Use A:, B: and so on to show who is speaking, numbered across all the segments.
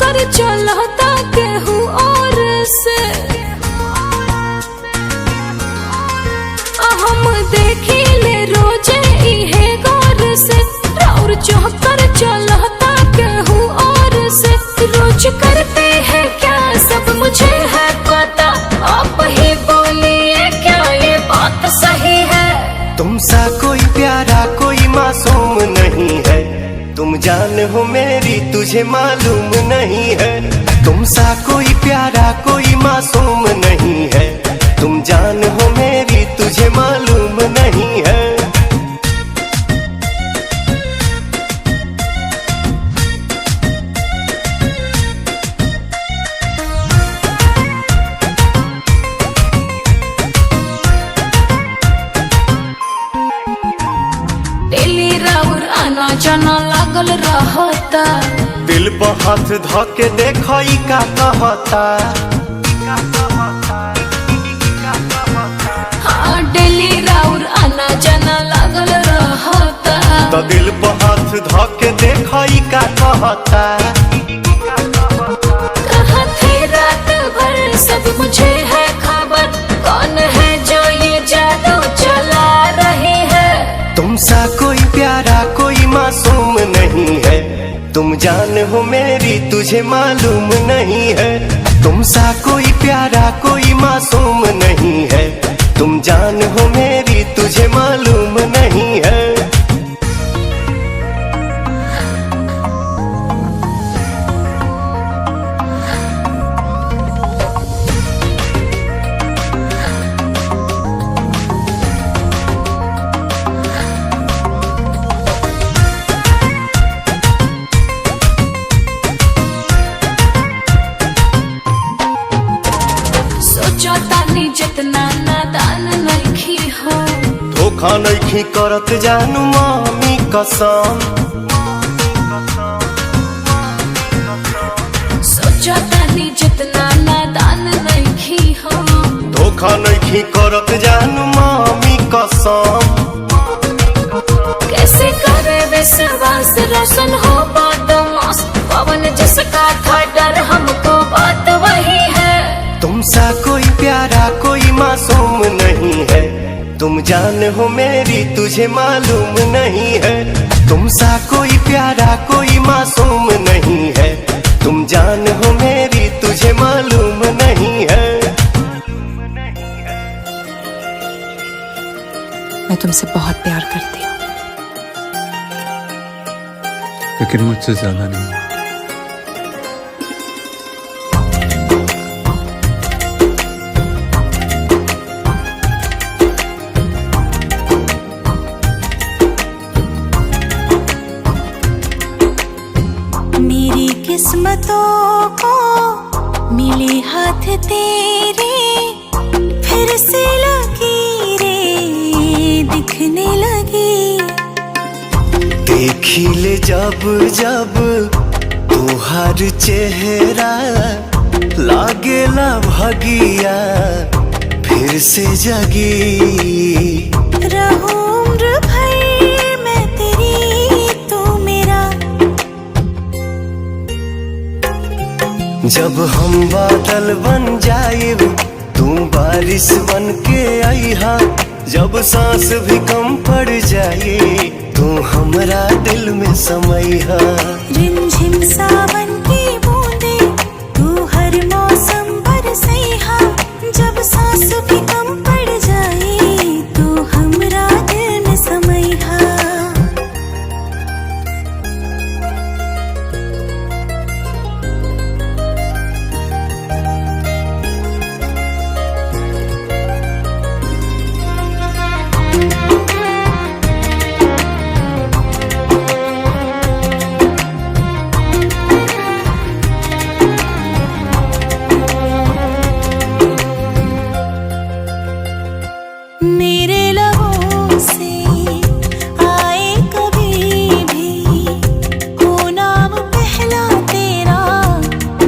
A: चक्कर चलता केहू और से। हम देखी ले रोजे इहे गौर से, और चक्कर चलता केहू और से। रोज करते हैं क्या सब मुझे है पता, आप ही बोलिए क्या ये बात सही है।
B: तुमसा कोई प्यारा कोई मासूम नहीं है, तुम जान हो मेरी तुझे मालूम नहीं है। तुमसा कोई प्यारा कोई मासूम नहीं है, तुम जान हो मेरी तुझे मालूम नहीं है।
A: डेली राउर आना जाना लागल रहता,
B: दिल पर हाथ धके देखो ई का कहता।
A: हाँ डेली राउर आना जाना लागल रहता,
B: तो दिल पर हाथ धके देखो ई का कहता।
A: कहाँ थे रात भर सब मुझे है खबर, कौन है जो ये जादू चला रही है।
B: तुमसा कोई प्यारा कोई मासूम नहीं है, तुम जान हो मेरी तुझे मालूम नहीं है। तुमसा कोई प्यारा कोई मासूम नहीं है, तुम जान हो मेरी तुझे मालूम नहीं है।
A: सोचतानी जितना नादान नइखी हो,
B: धोखा नहीं करत जानू मामी कसम।
A: सोचतानी जितना नादान नइखी हो,
B: धोखा नहीं करत जानू मामी कसम।
A: कैसे करे विश्वास रोशन हो बदमाश, पवन जिसका था डर हमको बात वही है।
B: तुमसा कोई प्यारा कोई मासूम नहीं है, तुम जान हो मेरी तुझे मालूम नहीं है। तुमसा कोई प्यारा कोई मासूम नहीं है, तुम जान हो मेरी तुझे मालूम नहीं है।
C: मैं तुमसे बहुत प्यार करती हूँ,
D: लेकिन मुझसे ज्यादा नहीं।
E: मेरी किस्मतों को मिले हाथ तेरे, फिर से लकीरें दिखने लगी।
B: देखी ले जब जब तुहार चेहरा, लागेला भगिया फिर से जगी।
E: रहूं उम्र भर मैं तेरी तू मेरा,
B: जब हम बादल बन जाइब तू बारिश बन के आईहा। जब सांस भी कम पड़ जाए तू हमरा दिल में समैहा।
E: रिमझिम सावन की बूंदे तू हर मौसम बरसैहा। जब सांस भी कम पड़ जाए तू हमरा दिल में समैहा। मेरे लबों से आए कभी भी हो नाम पहला तेरा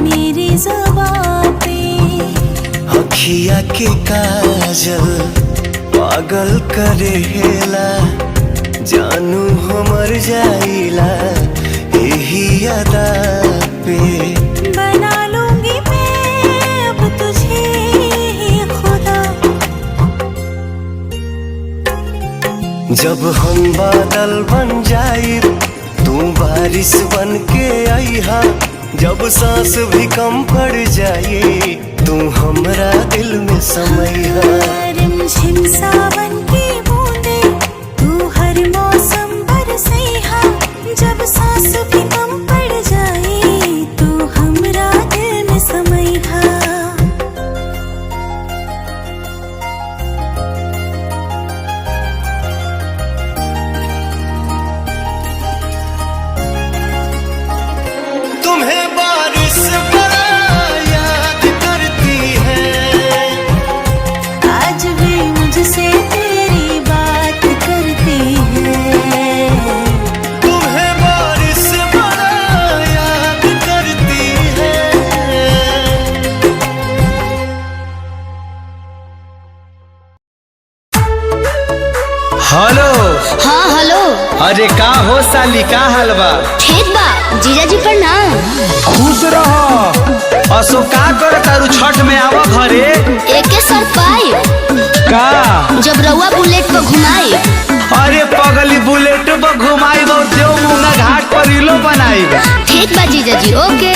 E: मेरी ज़ुबां पे।
B: अखिया के काजल पागल करेला, जानू हमर जाइला यही अदा पे। जब हम बादल बन जाए तू बारिश बन के आईहा, जब सांस भी कम पड़ जाए तू हमरा दिल में समैहा।
E: रिमझिम सावन की बूंदे तू हर मौसम बरसैहा, जब सांस भी कम पड़ जाए तू हमरा दिल में समैहा।
B: तुम्हें बारिश बड़ा याद करती है,
E: आज भी मुझसे तेरी बात करती है।
B: तुम्हें बारिश बड़ा याद करती है।
F: हेलो।
G: हाँ हेलो।
F: अरे का हो साली, का हाल बा?
G: ठीक बा जीजाजी प्रणाम।
F: खुश रहो। असो का कर तारू छठ में आवा घरे?
G: एके सर पाई
F: का
G: जब रउआ बुलेट पर घुमाई।
F: अरे पगली बुलेट पर घुमाई वो देव मुंगा घाट पर रीलो बनाई।
G: ठीक बा जीजाजी ओके।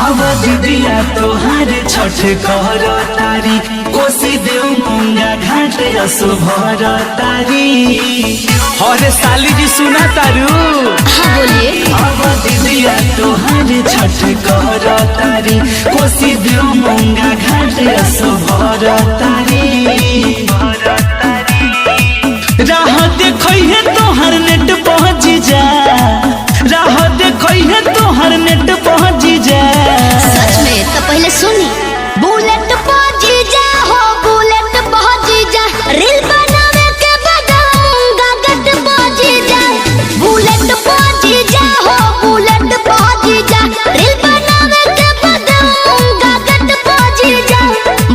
H: आवाज दिया तोहार छठ कर तारी, कोसी देव मुंगा घाट रसो भर तारी।
F: अरे साली जी सुना तारू?
G: हाँ बोलिए।
H: आवाज दिया तोहार छठ कर तारी, कोसी देव मुंगा घाट रसो भर तारी। राह देखई है तोहर नेट पहुँच जा, राह देखई है तोहर नेट पहुँच जा।
G: सच में तो पहले सुनी। बुलेट पर जीजा हो, बुलेट पर जीजा, रील बनावे के बताऊंगा गट पर जीजा। बुलेट पर जीजा हो, बुलेट पर जीजा, रील बनावे के बताऊंगा गट पर जीजा।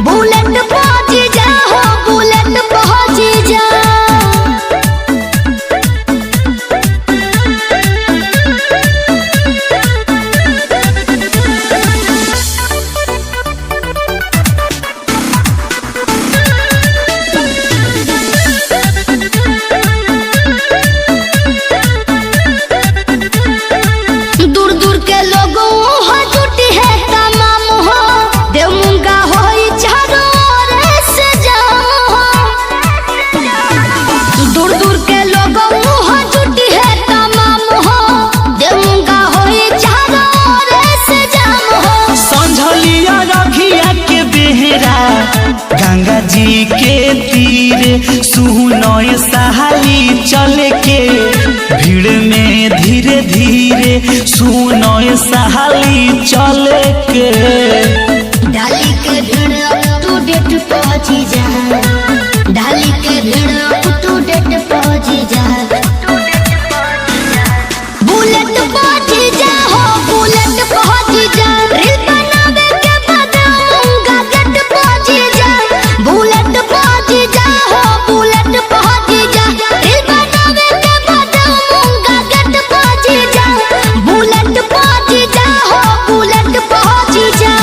G: बुलेट पर जीजा हो, बुलेट पर जीजा। दूर दूर के लोगों हो जुटी है तमाम हो, देव मुंगा हो चारों ओर से जाओ। दूर दूर के लोगों हो जुटी है तमाम हो, देव मुंगा हो चारों ओर से जाओ।
H: संझलिया रघिया के बेहरा, गंगा जी के तीर सुनय सहाली चल के, भीड़ में धीरे धीरे सुनय सहाली चल के।
G: डाली के भीड़ अप टू डेट पहुंची जा, डाली के भीड़ अप टू डेट पहुंची जा। बुलेट पहुंची जा हो, बुलेट पहुंची जा, रील बनावे के बताऊंगा गट पहुंची जा। बुलेट पहुंची जा हो, बुलेट पहुंची जा, रील बनावे के बताऊंगा गट पहुंची जा। बुलेट पहुंची जा हो, बुलेट पहुंची जा।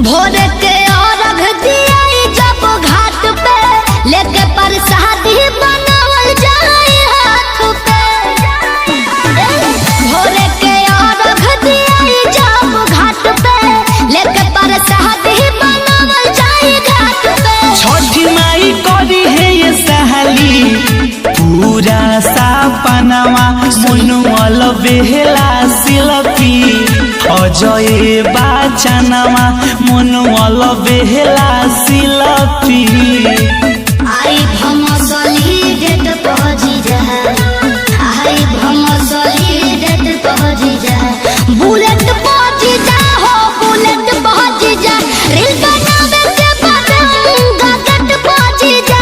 G: भोरे के अर्घ दियाई जब घाट पे, लेके प्रसादी बनावल जाए हाथ पे। भोरे के अर्घ दियाई जब घाट पे, लेके प्रसादी बनावल जाए घाट पे।
H: छठी माई करी है ये सहाली, पूरा सपनावा मनुअल बेहला सिलपी। अजय बाचनावा मनुअल बेहला सिलपी।
G: आई भमसली डेट पहुंची जा, आई भमसली डेट पहुंची जा। बुलेट पहुंची जा हो, बुलेट पहुंची जा, रील बनावे के बताऊंगा गट पहुंची जा।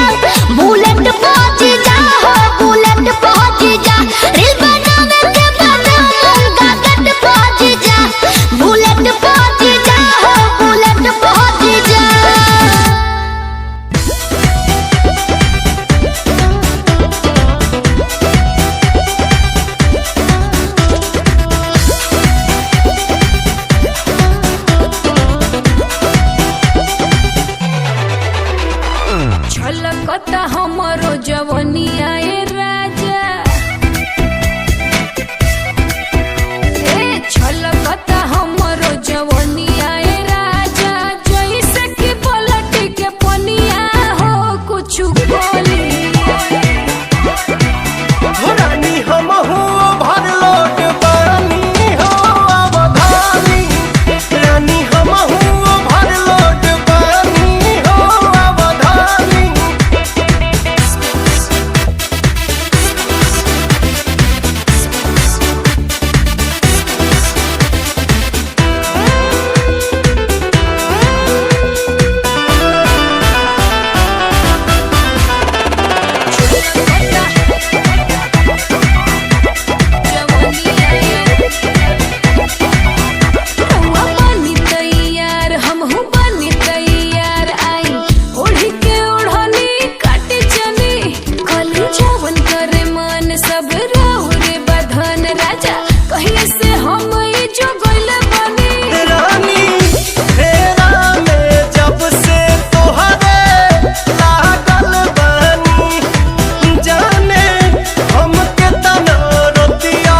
B: रानी हम ओवरलोड बानी हो अवधानी।
A: रउआ बनी तैयार, हमहू बनी तैयार, आई ओढ़ी के ओढ़नी काटे चनी, कली जवन करे मन सब राहुरे बधन राजा, कहिए से हम ई जो गइल बनी।
B: रानी फेरा में जब से तोहरे लागल बानी, जाने हमके तना रोतिया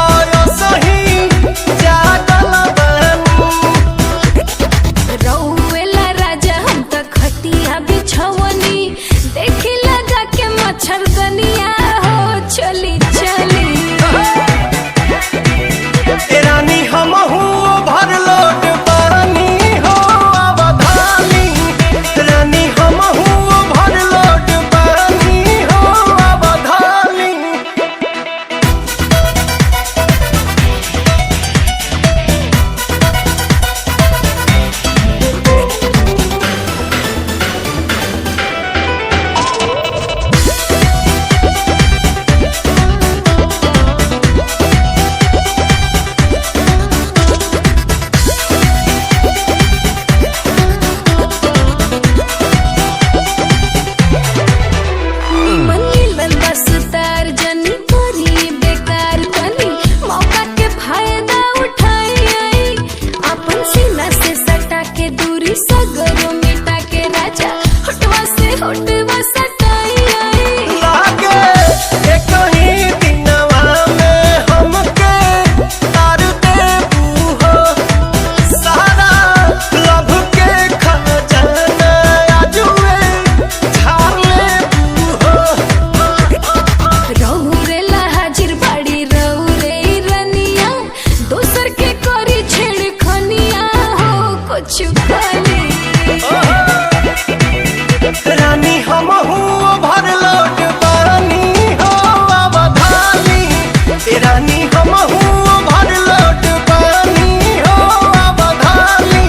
B: सही जागल बानी।
A: रउएला राजा हम त खटिया बिछवनी, देखी लगा के मच्छरदनिया हो चली चली।
B: रानी हम ओवरलोड बानी हो अवधानी। रानी हम ओवरलोड बानी हो अवधानी।
A: मनीलन बस तार जनी करी बेकार तनी, मौका के फायदा उठाई आई, अपन सीना से सटा के दूरी सगरो मिटा के राजा, होटवा से होटवा सटाई आई।
B: लागे एक ही दिनवा में हमके तार देबू हो, सारा लभ के खजाना आजुए झाड़ लेबू हो।
A: रउरेला हाजिर बाड़ी रउरे रनिया, दोसर के करी छेड़खनिया हो कुछ खाली।
B: रानी हम ओवरलोड बानी हो अवधानी। रानी हम ओवरलोड बानी हो अवधानी।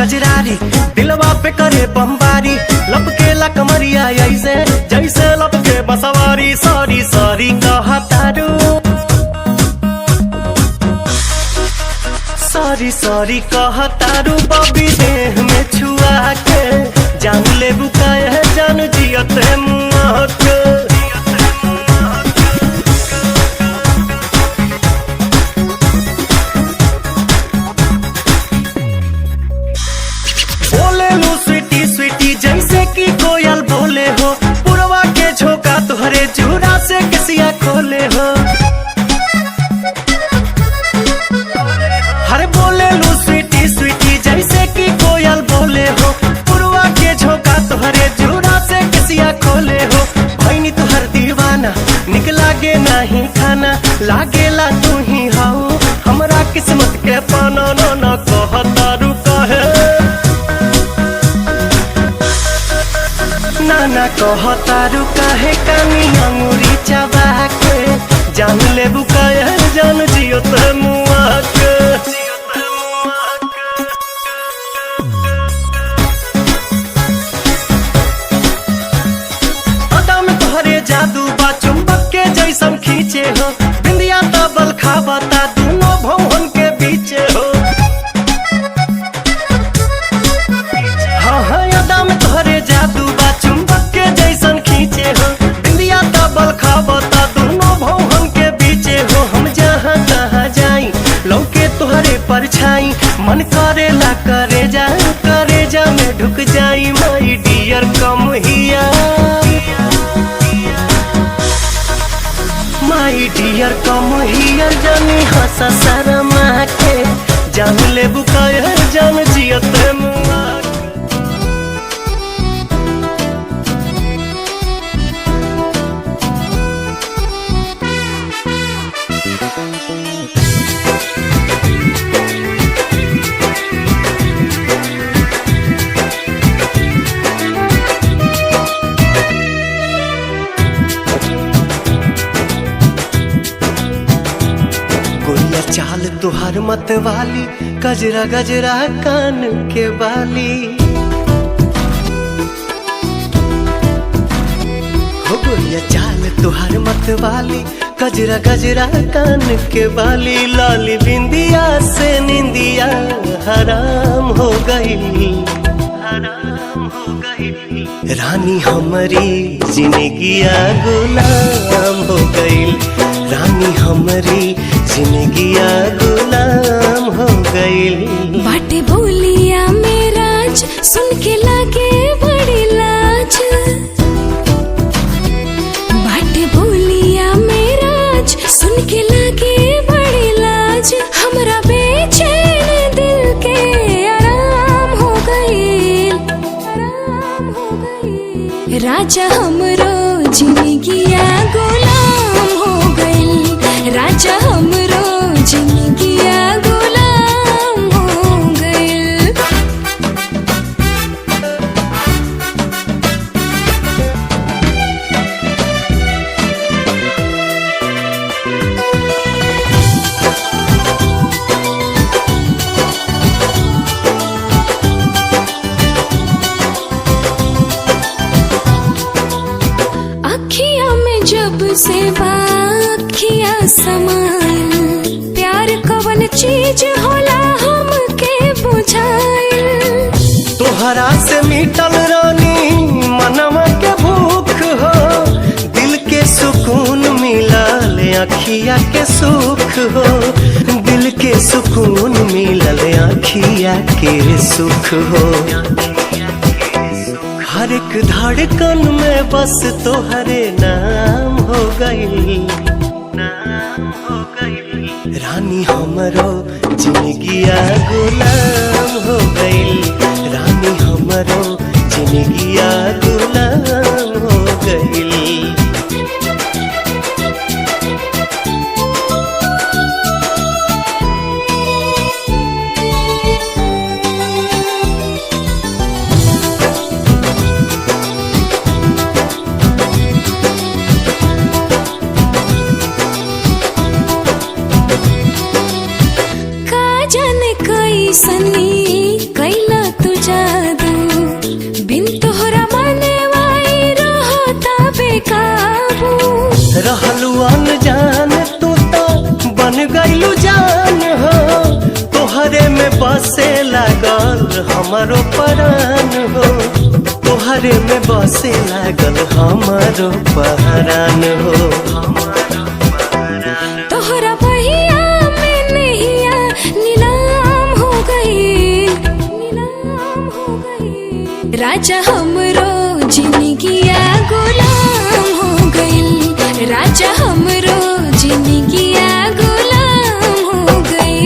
B: कजरारी, दिलवा पे करे बमबारी, लपकेला कमरिया ऐसे जैसे लपके बसवारी। सॉरी सॉरी कहा तारू, सॉरी सॉरी कहा तारू, बॉबी देह में छुआ के जान ले बुकाए है जान जियत मुआ के। बोले लू स्वीटी स्वीटी जैसे कि कोयल बोले हो, पुरवा के झोंका तुहरे जूरा से किसिया खोले हो। हर बोले लू स्वीटी स्वीटी जैसे कि कोयल बोले हो, पुरवा के झोंका तुहरे जूरा से किसिया खोले हो। भैनी तुहर दीवाना निक लागे नहीं खाना, लागेला तू ही हाउ हमरा किस्मत के पाना। न कहतारू कहे नाना कहतारू काहे कानी अंगूरी चबा के जान ले बुकाया जान जियो ते मुआ के। अदा में तोहरे जादू बा चुंबक के जैसन खींचे हो, बिंदिया तबल खाबता दोनों भवन के बीचे हो। हाँ हाँ अदा में तोहरे जादू बा चुंबक के जैसन खींचे हो, बिंदिया तबल खाबता दोनों भवन के बीचे हो। हम जहाँ तहाँ जाई लौके तोहरे परछाई, मन करेला करे जा में ढुक जाई। माई डियर कम हिया, माई डियर कम हियर जानी हंसा शर्मा के जान ले बुकाया जान जियत मुआ। गोरिया चाल तुहार मत वाली, गजरा गजरा कान के बाली। हो गोरिया चाल तुहार मत वाली, गजरा गजरा कान के बाली। लाली बिंदिया से निंदिया हराम हो गई, हराम हो गई। रानी हमारी जिंदगिया गुलाम हो गई, रानी हमारी जिंदगिया गुलाम हो गई।
A: बाटे बोलिया मेराज सुन के लागे बड़ी लाज, बाटे बोलिया मेराज सुन के लागे बड़ी लाज। हमरा बेचैन दिल के आराम हो गई, आराम हो गई। राजा हमरो जिंदगिया गुलाम हो गई, राजा हमरो जिंदगिया गुलाम हो गई। अखियां में जब से बाखियां समाइल, प्यार कवन चीज होला हमके बुझाइल।
B: तोहरा से मिटल रानी मनवा के भूख हो, दिल के सुकून मिलल अखिया के सुख हो। दिल के सुकून मिलल अखिया के सुख हो। हर एक धड़कन में बस तोहरे नाम हो गई, नाम हो गई। रानी हमरो जिंदगिया गुलाम हो गई, रानी हमरो जिंदगिया गुलाम हो गई।
A: का जाने कैसन
B: तोहर हमारो परान हो, तोहरे में बसे लागल हमारो पहरान हो।
A: तोहरा बहिया में नैया नीलाम हो गई, नीलाम हो गई। राजा हमरो जिंदगिया गुलाम हो गई, राजा हमरो जिंदगिया गुलाम हो गई।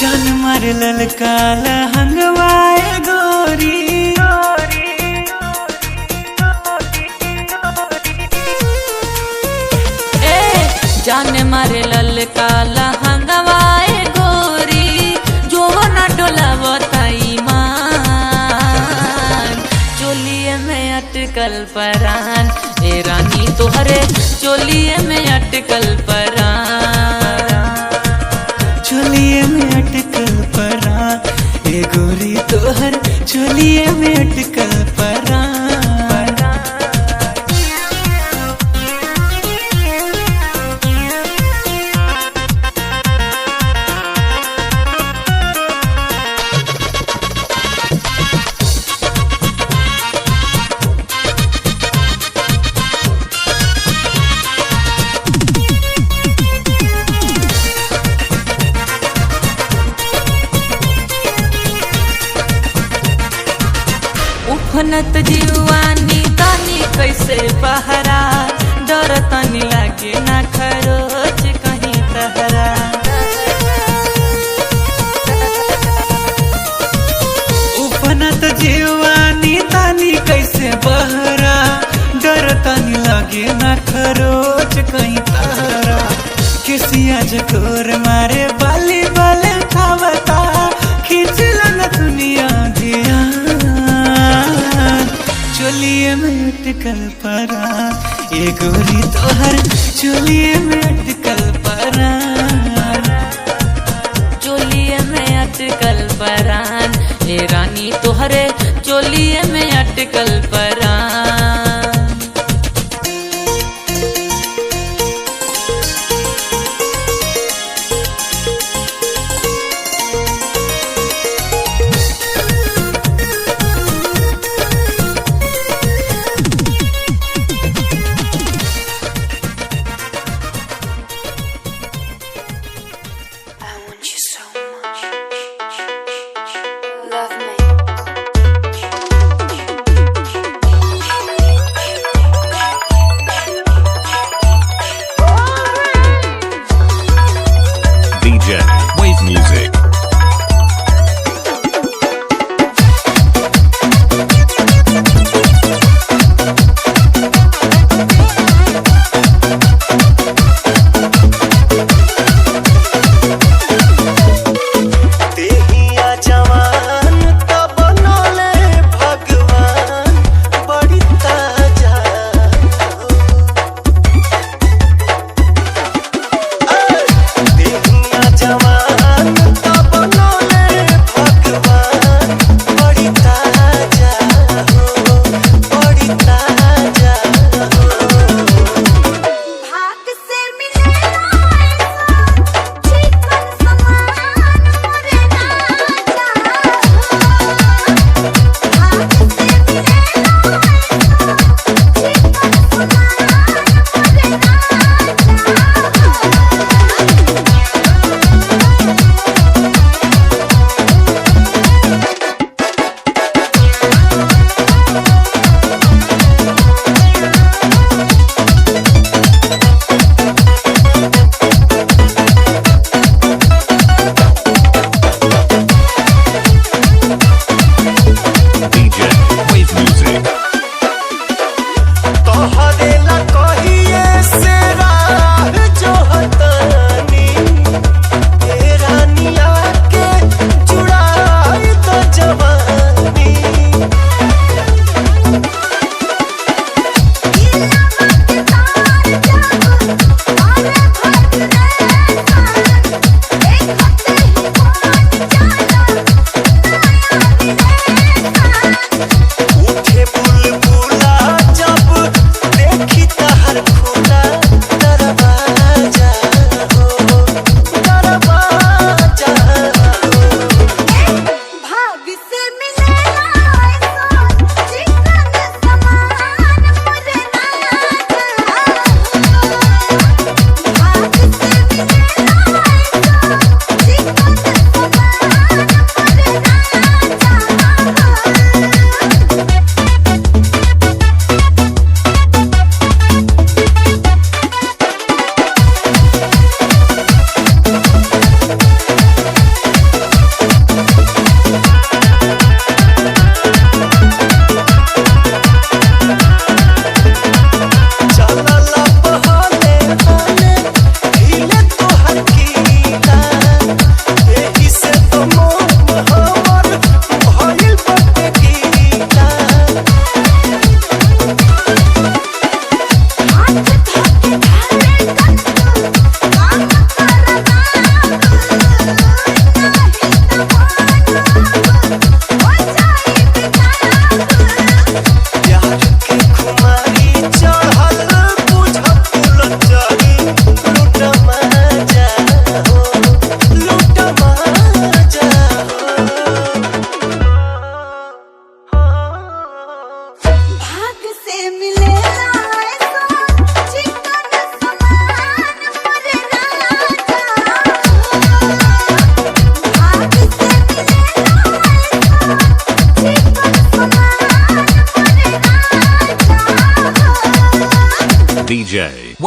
H: जान मार ललका लहंगवाए गोरी,
I: जान मारे ललका लहंगवाए गोरी, जो न डोलावताई मान। चोलिए में अटकल परान ए रानी तोहरे, चोलिए में अटकल परान।
H: चोलिए में अटकल परान ए गोरी तोहर, चोलिए में अटकल परान।
I: उफनत जीवानी तानी कैसे बहरा, डर तनी लागे ना खरोच कहीं तहरा।
H: उफनत जीवानी तानी कैसे बहरा, डर तनी लागे ना खरोच कहीं तहरा। किसिया जकोर मारे बाली बाले खावता, खींचला न दुनिया दिया। चोलिए में अटकल परान ये गोरी तोहर, चोलिए में अटकल परान।
I: चोलिए में अटकल परान ए रानी तोहरे, चोलिए में अटकल परान।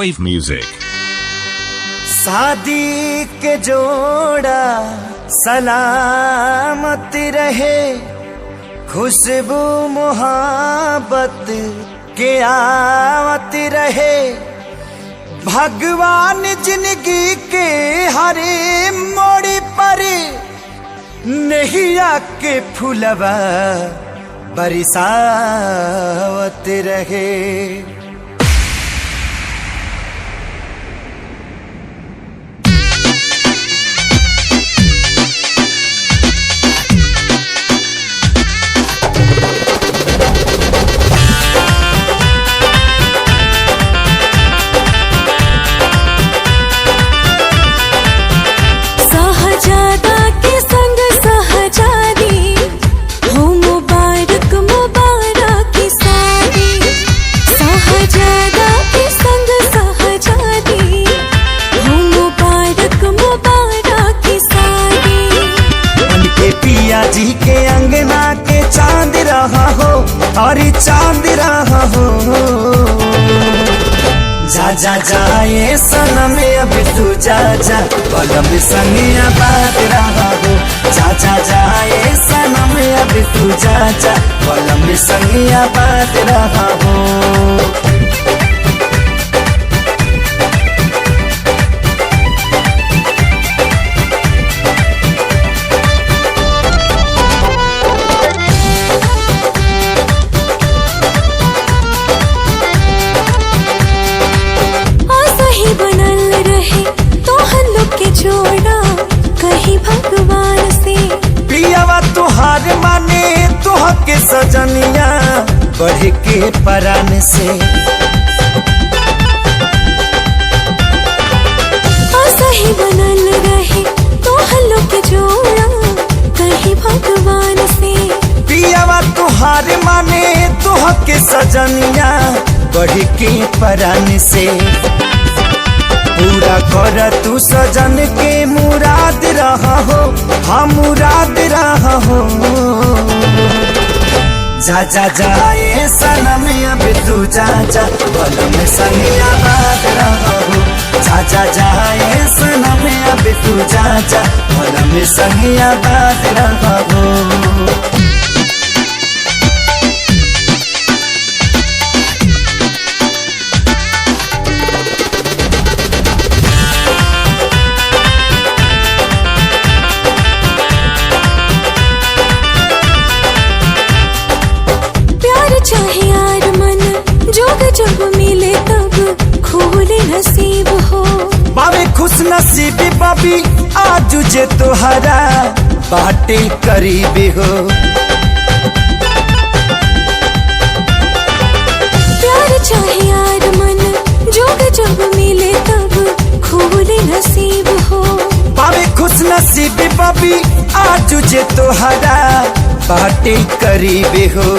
J: Wave music.
B: शादी के जोड़ा सलामत रहे, खुशबू मोहब्बत के आवत रहे। भगवान जिंदगी के हरे मोड़ पर नैया के फुलवा बरसावत रहे। जी के अंगना के चांद रहा हो और चांद रहा हो। जा जा जाए सनम अब तू जा जा, कलम संगिया बात रहा हो। जा जा जाए सनम अब तू जा जा, कलम संगिया बात रहा हो।
E: भगवान से
B: पियावा तुहार माने तुह के सजनिया बढ़ के परान से।
E: सही बनल रहे तो हल्लो के जोड़ा कहीं भगवान से।
B: पियावा तुहार माने तुह के सजनिया बढ़ के परान से। पूरा कर तू सजन के मुराद रहा हो, हाँ मुराद रहा हो। जा जा जाए सनम अब तू जा जा, कलम संगिया बात रहा हो। जा जा जाए सनम अब तू जा जा, कलम संगिया बात रहा हो।
E: चाहे यार मन जोग जब मिले तब खोले नसीब हो।
B: बाबे खुश नसीबी बाबी आज जे तोहरा बाटे करीब हो।
E: प्यार चाहे यार मन जोग जब मिले तब खोले नसीब हो।
B: बाबे खुश नसीबी बाबी आज जे तोहरा बाटे करीब हो।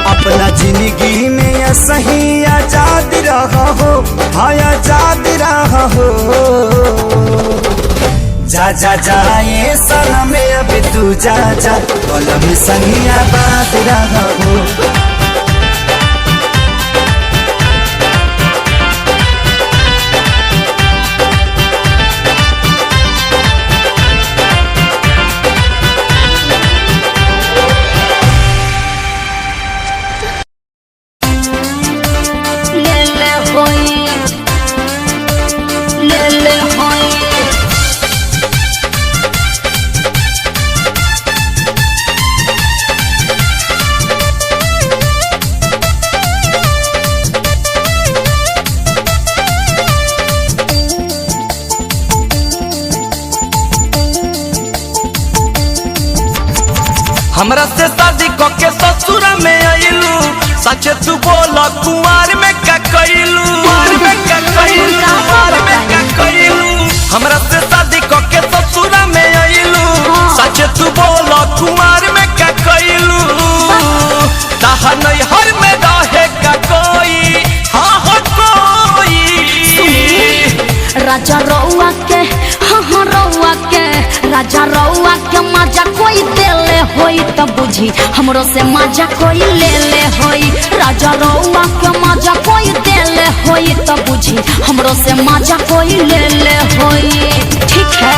B: अपना जिंदगी में सही आजाद रहा हो, हाँ आजाद रहा हो। जा जा जाए सनम अब तू जा जा, कलम संगिया बात रहा हो।
F: हमरा से शादी के ससुर में आइलू, सच तू बोल कुंवार में क्या कइलू। हमरा से शादी के ससुर में आइलू, सच तू बोल कुंवार में क्या कइलू। ताहा नहीं हर में रहे का कोई, हाँ हो कोई।
G: राजा रउआ के, हाँ रउआ के, राजा रउआ के मजा कोई देले होई तब बुझी हमरो से मजा कोई ले ले होई। राजा रउआ के मजा कोई देले ले होई तो बुझी हमरो से मजा कोई ले होई। ठीक है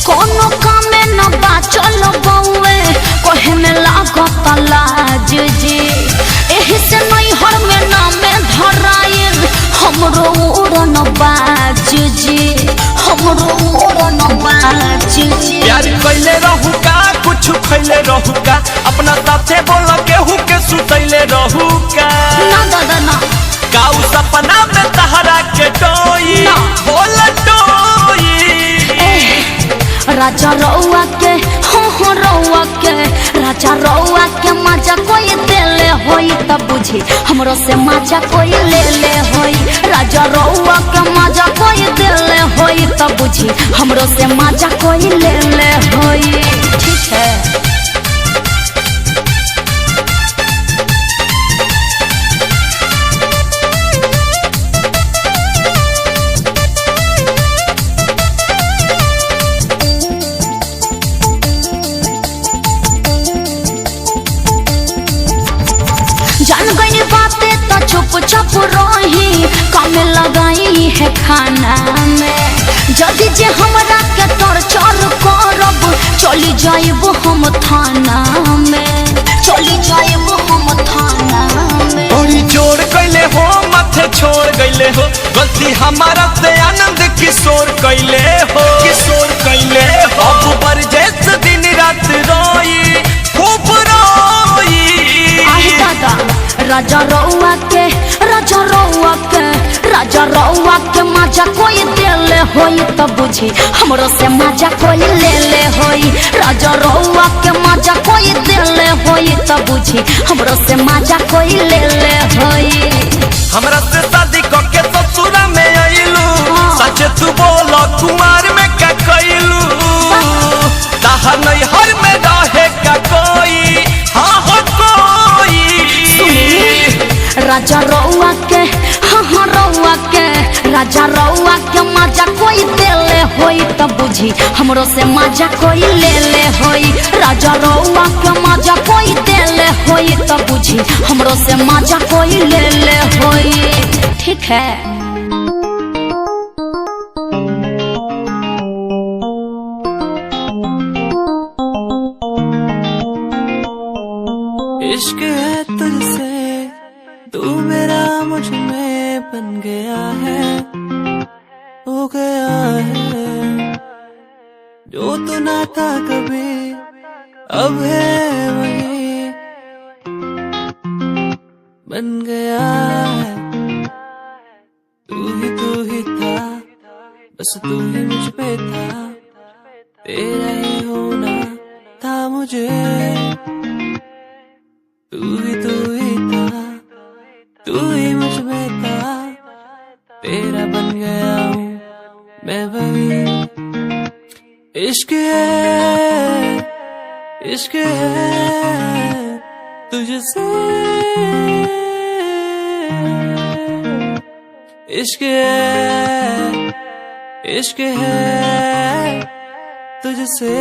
G: कोनो कामे न बाचल बउए कहे में लागत लाज जी। एही से नहीं हर में नामे धराइल हमरो उड़न बाज जी, हमरो उड़न बाज जी।
F: प्यार कैले रहू का कुछ खैले रहू का अपना साथे बोल केहू के सुतैले रहू का
G: ना दादा ना
F: काऊ सपना में तहरा के टोई बोल टोई।
G: राजा रउआ के हो रउआ के राजा रउआ के मजा कोई देले होई तब बुझी हमरो से मजा कोई ले होई। राजा रउआ के मजा कोई देले होई तब बुझी हमरो से मजा कोई ले होई। ठीक है जान गई बातें तो चुप चाप रही काम लगाई है खाना में। जदि जे हमरा के टॉर्चर करब चली जाइब हम थाना में, चली जाइब हम थाना में।
F: बड़ी जोर कैले हो माथे छोड़ गईले हो गलती हमारा से आनंद किशोर कैले हो, किशोर कैले हो। अब पर जैसे दिन रात रोई खूब रोई।
G: दादा राजा रउआ के राजा रउआ के राजा रउआ के मजा कोई देले होई तब बुझी हमरो से मजा कोई ले होई। राजा रउआ के मजा कोई देले होई तब बुझी हमरो से मजा कोई ले होई।
F: हमरा से शादी करके ससुरा में आइलू सच तू बोल कुमार में का कइलू ताहा नहीं हर में रहे का कोई हाँ हो कोई।
G: राजा रउआ के हाँ रउआ के राजा रउआ के मजा कोई देले होई तब बुझी हमरो से मजा कोई ले होई। राजा रउआ के मजा कोई देले होई तब बुझी हमरो से मजा कोई ले होई। ठीक है
H: इश्क है तुझसे तू मेरा मुझ में बन गया है, हो गया है। जो तू ना था कभी अब है वही बन गया है। तू ही था बस तू ही मुझ पे था, तेरा ही होना था मुझे। तू ही था तू ही मुझ में था, तेरा बन गया हूँ मैं वही। इश्क है तुझसे, इश्क है तुझसे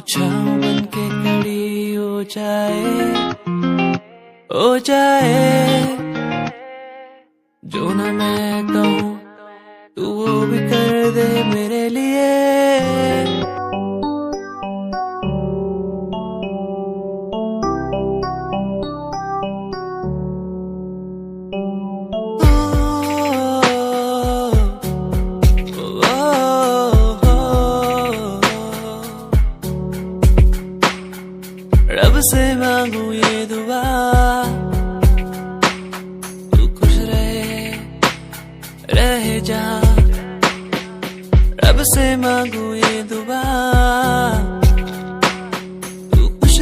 H: छाँव बन के खड़ी हो जाए जो ना मैं कहूँ तू वो भी कर दे मेरे लिए। रब से मांगू ये दुआ तू खुश रहे जा। रब से मांगू ये दुआ तू खुश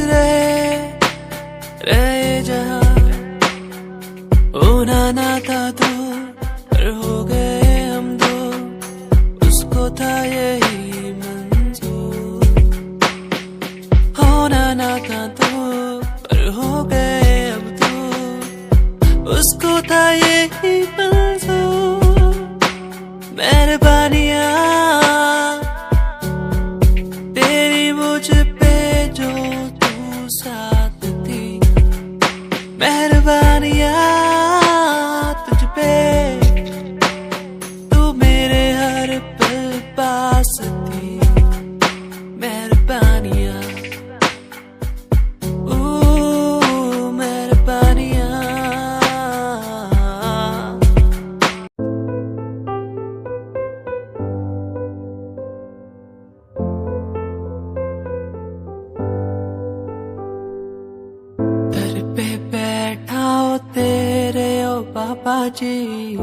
J: बाबा जी,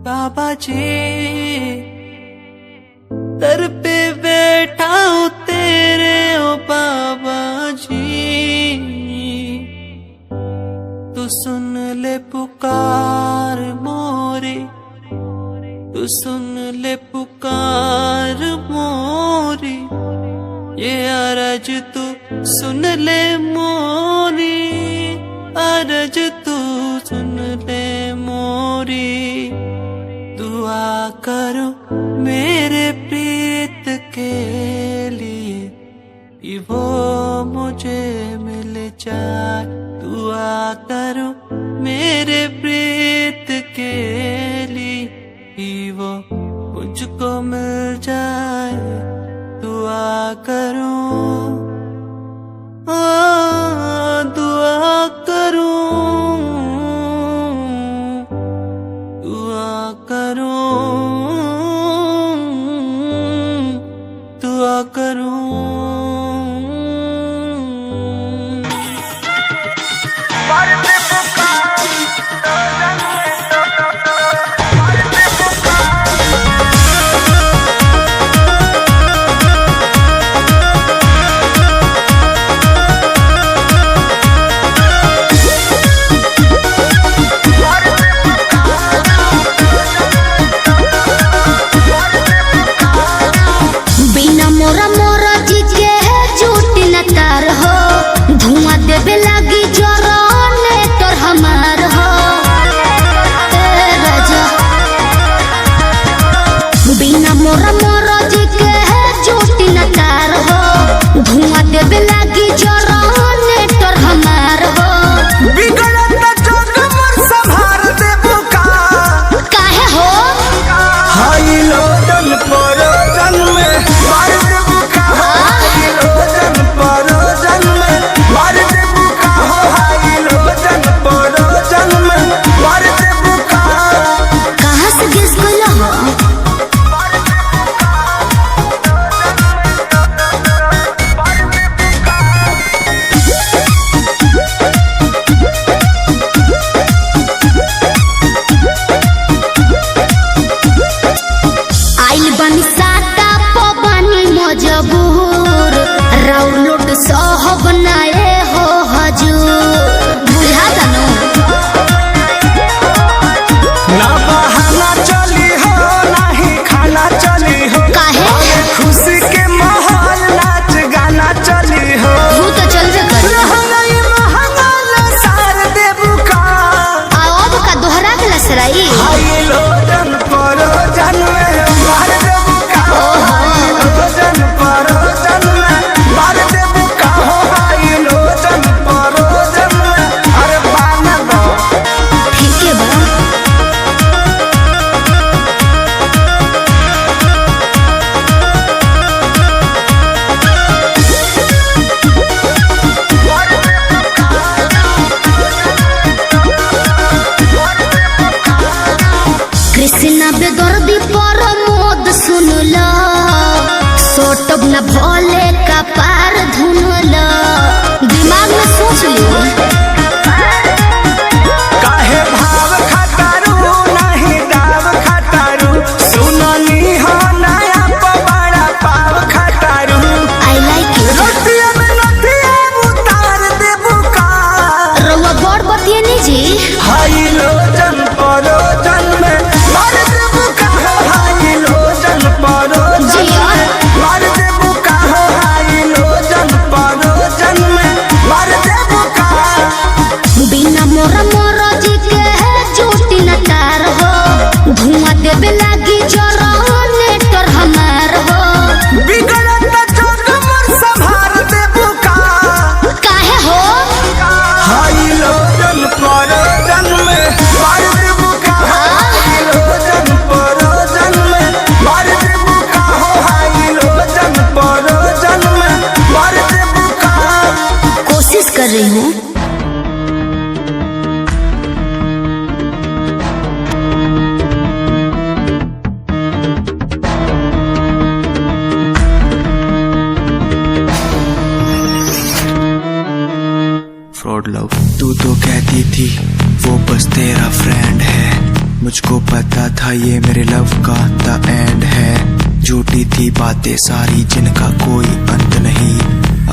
J: बाबा जी दर पे बैठा हूँ तेरे ओ बाबा जी, तू सुन ले पुकार मोरी, तू सुन ले पुकार मोरी, ये अरज तू सुन ले मोरी, अरज तू सुन ले मोरी। दुआ करो मेरे प्रीत के लिए कि वो मुझे मिल जाए, दुआ करो मेरे प्रीत के लिए कि वो मुझको मिल जाए, दुआ करो दुआ करो दुआ करो दुआ करो।
G: कृष्णा बेदर्दी पर मोद सुनला, सोटब न भोले का पार धुनला, दिमाग में सोच लियो।
F: काहे भाव खटारू नहीं दाव खटारू, सुननी हो नया पवाड़ा पाव खटारू।
G: I like it.
F: रोटिया में नथिया उतार दे बुका,
G: रउआ बड़ बतिए नी जी।
F: हाई लोजन परोजन में मार दे बुका, हाई लोजन परोजन में मार दे बुका, हाई लोजन
K: मुझको पता था ये मेरे लव का द एंड है। झूठी थी बातें सारी जिनका कोई अंत नहीं।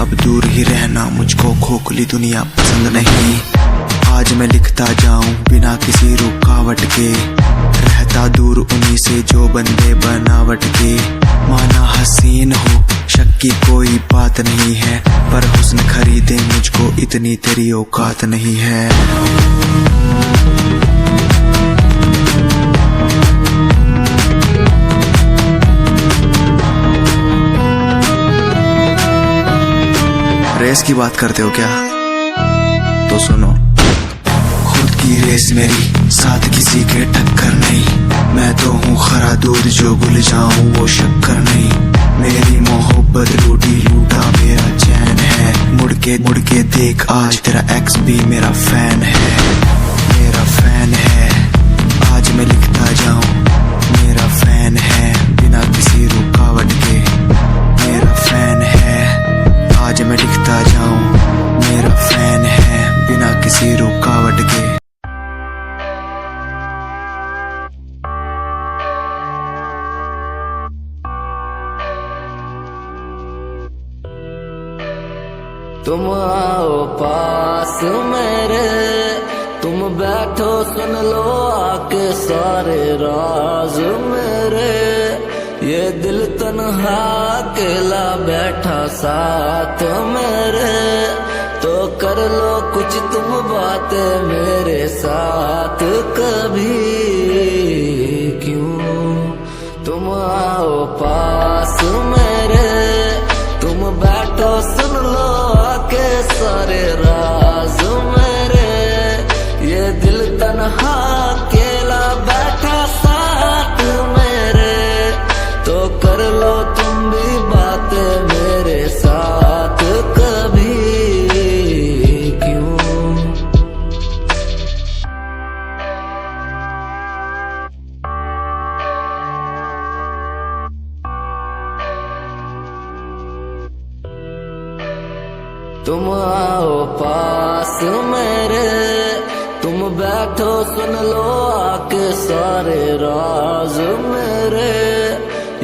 K: अब दूर ही रहना मुझको खोखली दुनिया पसंद नहीं। आज मैं लिखता जाऊं बिना किसी रुकावट के, रहता दूर उन्हीं से जो बंदे बनावट के। माना हसीन हो शक की कोई बात नहीं है, पर हुस्न खरीदे मुझको इतनी तेरी औकात नहीं है। रेस की बात करते हो क्या? तो सुनो, खुद की रेस मेरी साथ किसी के टक्कर नहीं। मैं तो हूँ खरा दूध जो भूल जाऊं वो शक्कर नहीं। मेरी मोहब्बत लूटी लूटा मेरा चैन है। मुड़ के देख आज तेरा एक्स भी मेरा फैन है, मेरा फैन है। आज मैं लिखता जाऊं मेरा फैन है बिना किसी रुकावट के, मेरा फैन है। आज मैं लिखता जाऊं मेरा फैन है बिना किसी रुकावट के।
L: तुम आओ पास मेरे, तुम बैठो सुन लो आके सारे राज मेरे। ये दिल तन्हा अकेला बैठा साथ मेरे, तो कर लो कुछ तुम बातें मेरे साथ कभी। क्यों तुम आओ पास मेरे, तुम बैठो सुन लो आके सारे राज मेरे। ये दिल तन्हा अकेला बैठा साथ मेरे, तो कर लो तुम भी बातें मेरे साथ कभी। क्यों तुम आओ पास मेरे, तुम बैठो सुन लो आके सारे राज मेरे।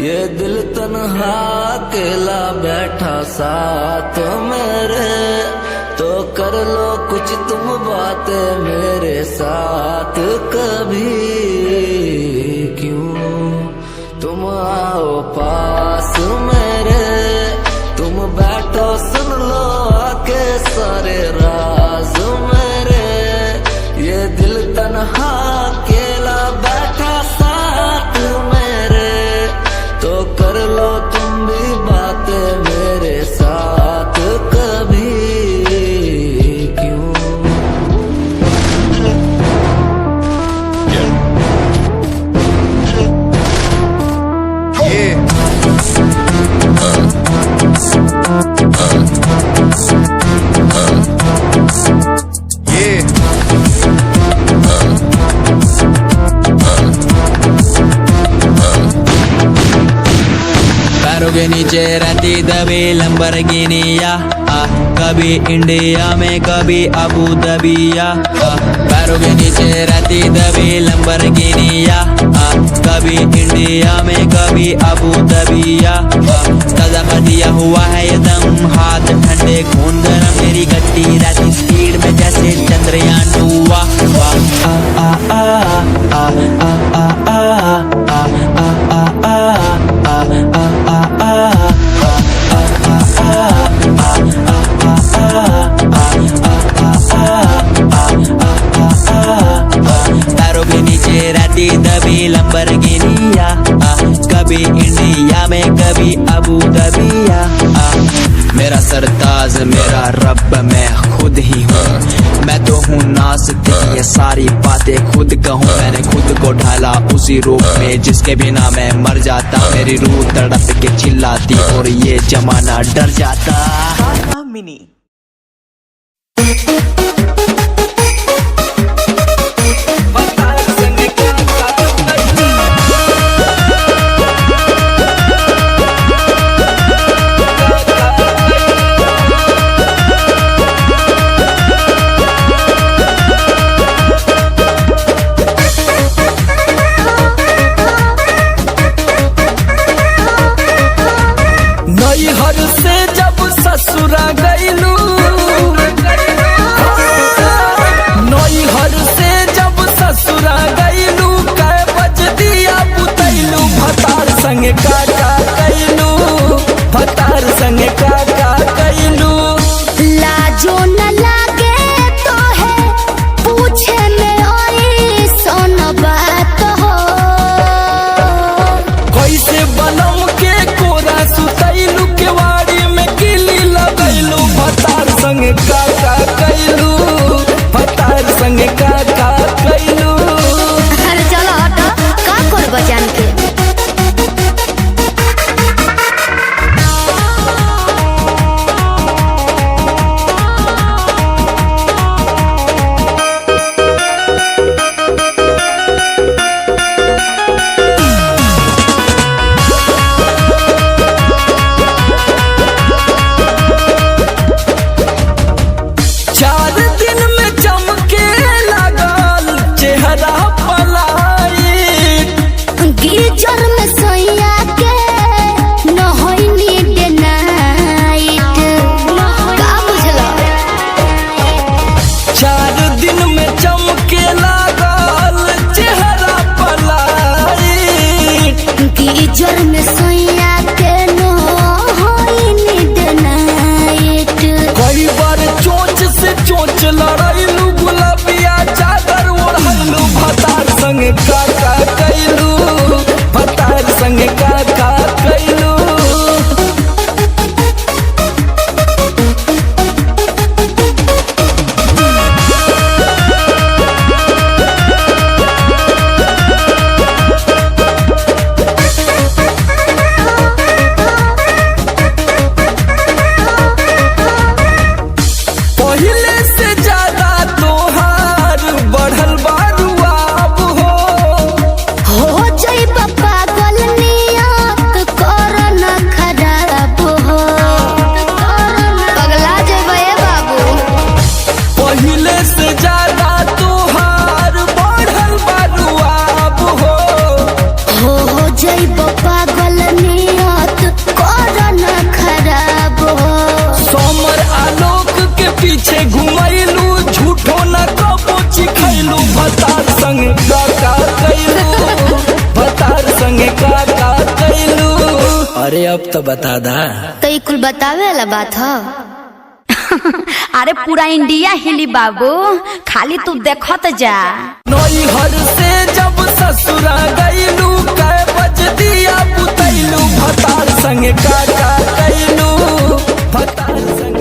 L: ये दिल तन्हा अकेला बैठा साथ मेरे, तो कर लो कुछ तुम बातें मेरे साथ कभी। क्यों तुम आओ पास मेरे, तुम बैठो सुन लो आके सारे राज मेरे। ये दिल तन्हा अकेला बैठा साथ मेरे, तो कर लो तुम भी बातें मेरे साथ कभी। क्यों
M: पैरों के नीचे रहती दबी लंबरगिनिया, कभी इंडिया में कभी अबू दबिया। पैरों के नीचे रहती दबी लंबरगिनिया, कभी इंडिया में कभी अबू दबिया। ताजा कर दिया हुआ है ये दम, हाथ ठंडे खून गरम, मेरी गट्टी रहती स्पीड में जैसे चंद्रयान 2। पैरों के नीचे रहती दबी लंबरगिनिया, कभी इंडिया में कभी अबू दबिया। मेरा सरताज मेरा रब मैं खुद ही हूँ। मैं तो हूँ नास्तिक, ये सारी बातें खुद कहूँ। मैंने खुद को ढाला उसी रूप में जिसके बिना मैं मर जाता। मेरी रूह तड़प के चिल्लाती और ये जमाना डर जाता। मिनी
G: गीजर में सोया के नो होई नीड नाइट।
F: कई बार चोंच से चोंच लड़ाइलू गुलाबिया चादर ओढ़लू भतार संग का कैलू भतार संग का कैलू। पहिले से ज्यादा तोहार बढ़ल बारुआब
G: हो जाइब पागल नियत कर न खराब हो। पगला जेबे बाबू।
F: पहिले से ज्यादा तोहार बढ़ल बारुआब
G: हो जाइब पागल नियत कर न खराब हो।
F: समर आलोक के पीछे घुमैलू झूठो न कबो चिखैलू भतार संग का कैलू भतार संग का कैलू। अरे अब तो बता दा।
G: तो ये कुल बतावे वाला बात हो।
N: अरे पूरा इंडिया हिली बाबू, खाली तू देखत जा।
F: नई हर से जब ससुरा गईलू कै बज दिया बुतैलू भतार संग का कैलू भतार संग।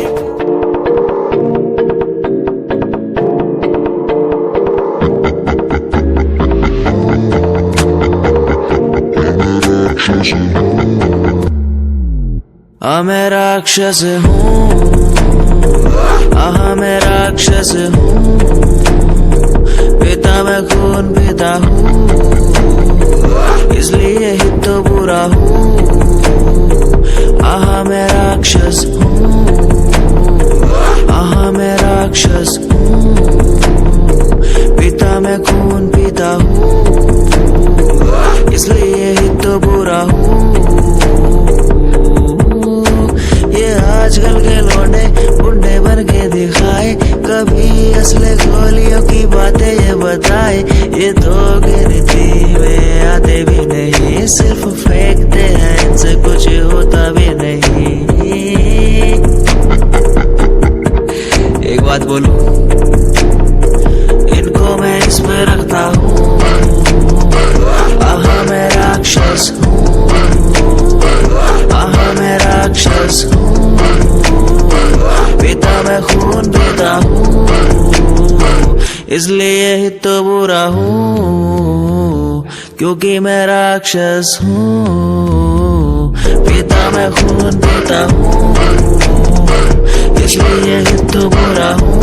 M: मैं राक्षस हूँ, मैं राक्षस हूँ, पिता मैं खून पीता हूँ, इसलिए ही तो बुरा हूँ। मैं राक्षस हूँ, मैं राक्षस हूँ, पिता मैं खून पीता हूँ, इसलिए ही तो बुरा हूँ। ये आजकल के लौंडे बुढ़े बन के दिखाए, कभी असले गोलियों की बातें ये बताए। ये तो गिनती में आते भी नहीं, सिर्फ फेंकते हैं, इनसे कुछ होता भी नहीं। एक बात बोलूं, इनको मैं इसमें रखता हूँ। मैं राक्षस हूँ, मैं राक्षस हूँ, पिता मैं खून पीता हूँ, इसलिए ही तो बुरा हूँ, क्योंकि मैं राक्षस हूँ। पिता मैं खून पीता हूँ, इसलिए ही तो बुरा हूँ।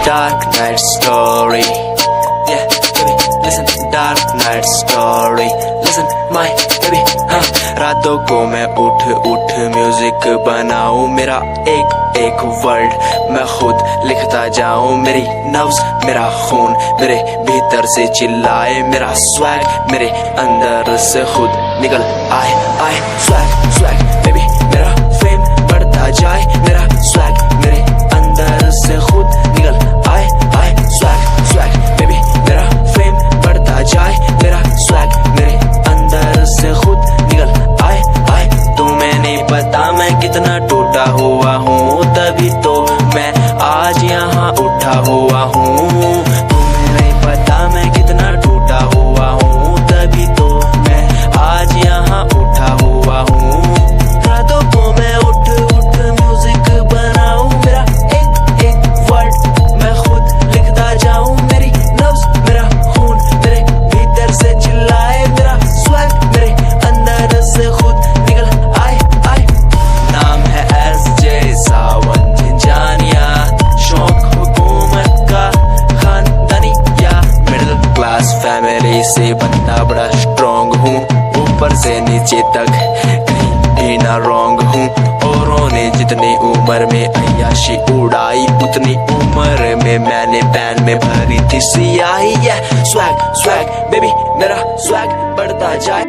M: Dark night story, yeah, baby, listen. Dark night story, listen, my baby, हाँ। रातों को मैं उठ उठ म्यूजिक बनाऊं, मेरा एक एक वर्ड मैं खुद लिखता जाऊं। मेरी नब्ज मेरा खून मेरे भीतर से चिल्लाए, मेरा स्वैग मेरे अंदर से खुद निकल आए आए। स्वैग स्वैग बेबी, मेरा फेम बढ़ता जाए, मेरा स्वैग मेरे अंदर से खुद निकल आए आए। स्वैग स्वैग बेबी, मेरा फेम बढ़ता जाए, मेरा स्वैग मेरे अंदर से खुद निकल आए आए। तुम्हें नहीं पता मैं कितना टूटा हुआ हूँ, तभी तो मैं आज यहाँ उठा हुआ हूँ। तुम्हें नहीं पता मैं कितना टूटा हुआ हूँ, तभी तो मैं आज यहाँ उठा हुआ हूँ। रातों को मैं उठ उठ म्यूजिक बनाऊं, मेरा एक एक वर्ड मैं खुद लिखता जाऊं। मेरी नब्ज मेरा खून मेरे भीतर से चिल्लाए, मेरा स्वैग मेरे अंदर से खुद निकल आए आए। नाम है SJ सावन झिंझानिया, शौक हुकूमत का खानदानिया। मिडिल क्लास फैमिली से बनता बड़ा स्ट्रॉन्ग हूँ, ऊपर से नीचे तक कहीं ना रॉन्ग हूँ। औरों ने जितनी उम्र में अय्याशी उड़ाई, उतनी उम्र में मैंने पैन में भरी थी सियाही। स्वैग स्वैग बेबी, मेरा स्वैग बढ़ता जाए।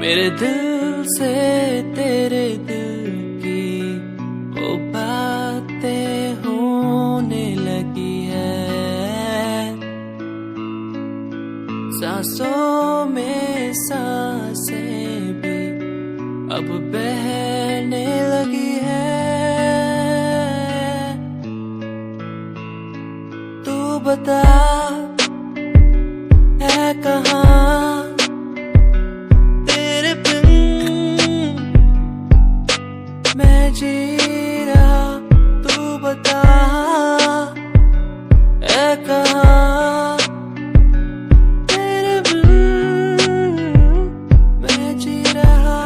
J: मेरे दिल से तेरे दिल की वो बातें होने लगी है, सांसों में सांसें भी अब बहने लगी है। तू बता है कहाँ तेरे बिन मैं जी रहा, तू बता है कहाँ तेरे बिन मैं जी रहा।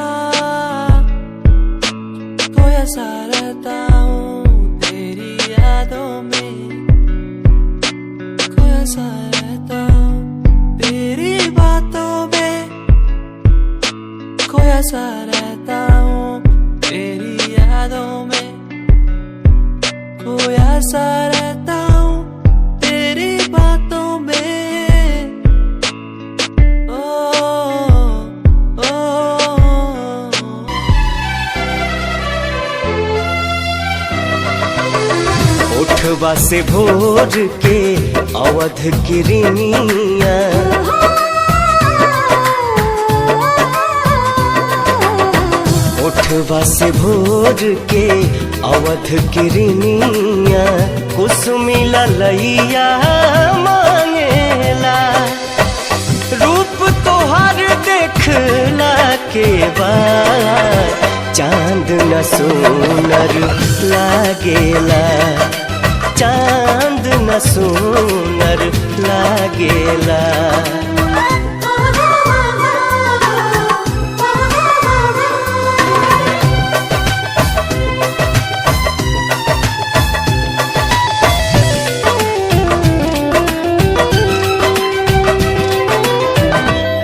J: खोया सा रहता हूँ तेरी यादों में, खोया सा रहता हूँ तेरी बातों में, खोया सा रहता हूँ तेरी यादों में, खोया सा रहता हूँ तेरी बातों में। ओ, ओ,
B: ओठवा से भोर के अवध किरनिया, ओठवा से भोर के अवध किरनिया, कुसुमी ललैया मांगेला। रूप तोहर देखला के बाद चांद न सोनर लागेला, चांद न सोनर लागेला।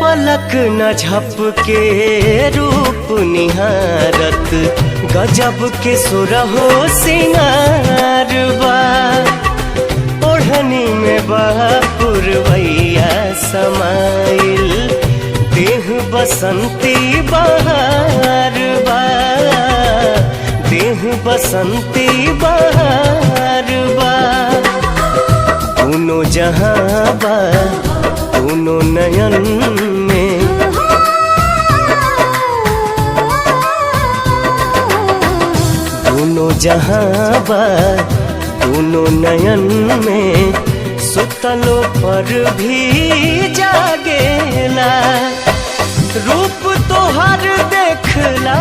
B: पलक न झपके रूप निहारत, गजब के सुरहो सिंगार बा। ओढ़नी में पुरवैया समाइल, देह बसंती बहार बा, देह बसंती बहार बा। दोनों जहां बा दोनों नयन में, दोनों जहां बा दोनों नयन में, सुतलो पर भी जागेला। रूप तोहर देखला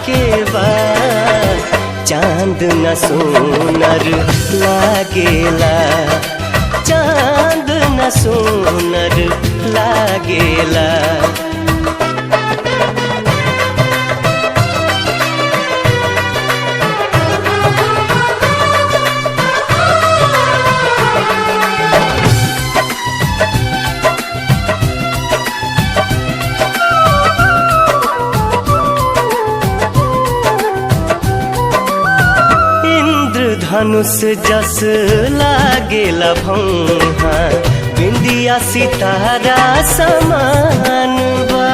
B: के बाद चांद न सोनर लागेला, चांद न सोनर लागेला। धनुष जस लागेला भौहा, बिंदिया सितारा समान बा।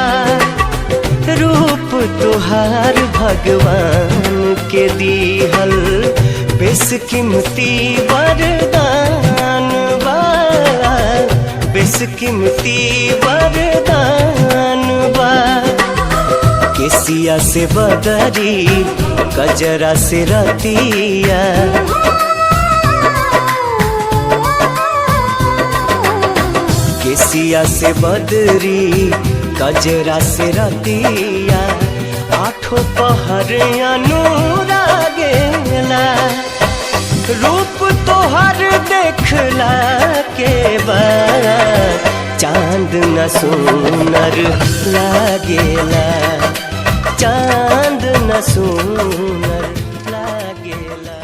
B: रूप तुहार भगवान के दीहल, बेशकीमती वरदान बा, बेशकीमती वरदान बा। केसिया से बदरी गजरा से रतिया, केसिया से बदरी गजरा से रतिया, आठों पहर अनुरागेला। रूप तोहर देखला के बाद चांद न सोनर लागेला, चांद न सोनर लागेला।